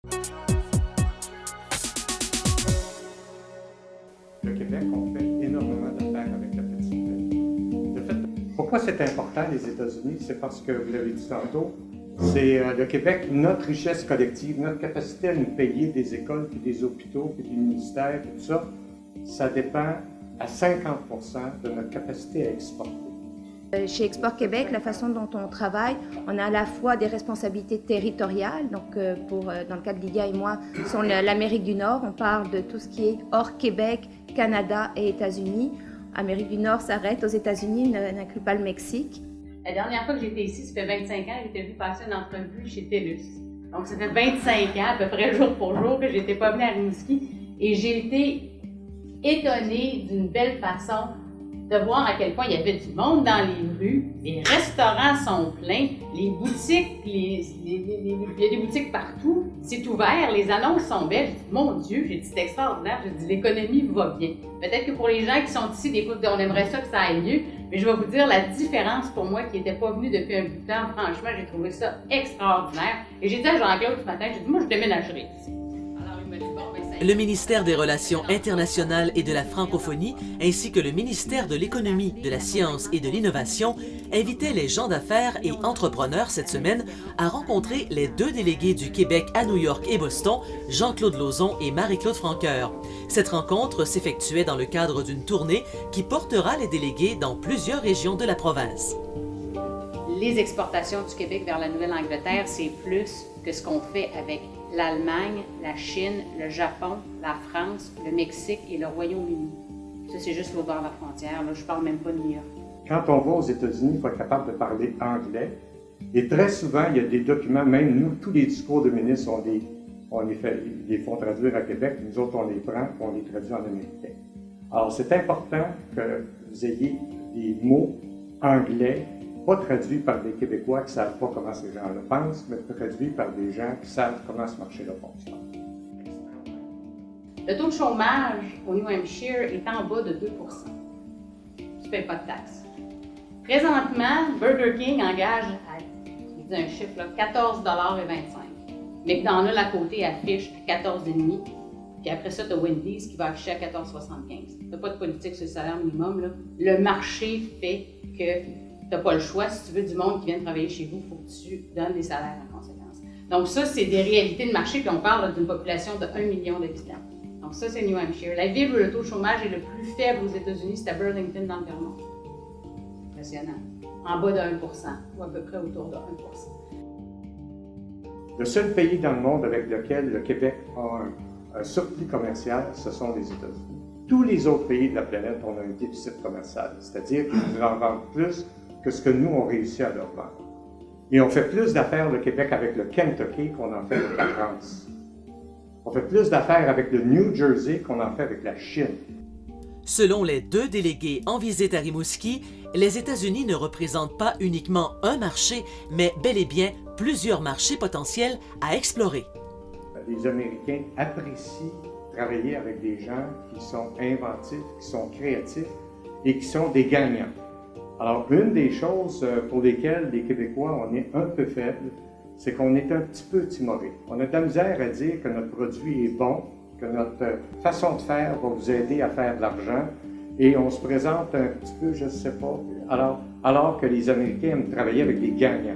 Le Québec, on fait énormément d'affaires avec la petite ville. De fait, pourquoi c'est important, les États-Unis? C'est parce que, vous l'avez dit tantôt, c'est le Québec, notre richesse collective, notre capacité à nous payer des écoles, puis des hôpitaux, puis des ministères, puis tout ça, ça dépend à 50% de notre capacité à exporter. Chez Export Québec, la façon dont on travaille, on a à la fois des responsabilités territoriales, donc dans le cas de Lydia et moi, sont l'Amérique du Nord, on parle de tout ce qui est hors Québec, Canada et États-Unis. Amérique du Nord s'arrête aux États-Unis, n'inclut pas le Mexique. La dernière fois que j'étais ici, ça fait 25 ans, j'étais venue passer une entrevue chez TELUS. Donc ça fait 25 ans, à peu près jour pour jour, que j'étais pas venue à Rimouski. Et j'ai été étonnée d'une belle façon de voir à quel point il y avait du monde dans les rues, les restaurants sont pleins, les boutiques, il y a des boutiques partout, c'est ouvert, les annonces sont belles. J'ai dit, mon Dieu, j'ai dit, c'est extraordinaire, j'ai dit, l'économie va bien. Peut-être que pour les gens qui sont ici, des fois, on aimerait ça que ça aille mieux, mais je vais vous dire la différence pour moi qui n'était pas venue depuis un bout de temps, franchement, j'ai trouvé ça extraordinaire. Et j'ai dit à Jean-Claude ce matin, j'ai dit, moi, je déménagerai ici. Alors, il m'a dit, bon, ben, ça... Le ministère des Relations internationales et de la francophonie, ainsi que le ministère de l'Économie, de la Science et de l'Innovation, invitaient les gens d'affaires et entrepreneurs cette semaine à rencontrer les deux délégués du Québec à New York et Boston, Jean-Claude Lauzon et Marie-Claude Francoeur. Cette rencontre s'effectuait dans le cadre d'une tournée qui portera les délégués dans plusieurs régions de la province. Les exportations du Québec vers la Nouvelle-Angleterre, c'est plus que ce qu'on fait avec l'Allemagne, la Chine, le Japon, la France, le Mexique et le Royaume-Uni. Ça, c'est juste l'autre bord de la frontière. Là, je parle même pas de New York. Quand on va aux États-Unis, il faut être capable de parler anglais. Et très souvent, il y a des documents, même nous, tous les discours de ministres, ils les font traduire à Québec. Nous autres, on les prend et on les traduit en américain. Alors, c'est important que vous ayez des mots anglais, pas traduits par des Québécois qui ne savent pas comment ces gens-là pensent, mais traduits par des gens qui savent comment ce marché-là fonctionne. Le taux de chômage au New Hampshire est en bas de 2 %. Tu ne payes pas de taxes. Présentement, Burger King engage, je dis un chiffre, là, 14,25 $. McDonald's à côté affiche à 14,5 $. Puis après ça, tu as Wendy's qui va afficher à 14,75 $. Tu n'as pas de politique sur le salaire minimum. Là. Le marché fait que tu n'as pas le choix. Si tu veux du monde qui vient travailler chez vous, il faut que tu donnes des salaires en conséquence. Donc ça, c'est des réalités de marché. Puis on parle d'une population de 1 million d'habitants. Donc ça, c'est New Hampshire. La ville où le taux de chômage est le plus faible aux États-Unis, c'est à Burlington, dans le Vermont. Impressionnant. En bas de 1 %, ou à peu près autour de 1 %. Le seul pays dans le monde avec lequel le Québec a un surplus commercial, ce sont les États-Unis. Tous les autres pays de la planète ont un déficit commercial, c'est-à-dire qu'ils nous en vendent plus que ce que nous, on réussit à leur vendre. Et on fait plus d'affaires, le Québec, avec le Kentucky qu'on en fait avec la France. On fait plus d'affaires avec le New Jersey qu'on en fait avec la Chine. Selon les deux délégués en visite à Rimouski, les États-Unis ne représentent pas uniquement un marché, mais bel et bien plusieurs marchés potentiels à explorer. Les Américains apprécient travailler avec des gens qui sont inventifs, qui sont créatifs et qui sont des gagnants. Alors, une des choses pour lesquelles les Québécois, on est un peu faibles, c'est qu'on est un petit peu timoré. On a de la misère à dire que notre produit est bon, que notre façon de faire va vous aider à faire de l'argent, et on se présente un petit peu, je ne sais pas, alors que les Américains aiment travailler avec des gagnants.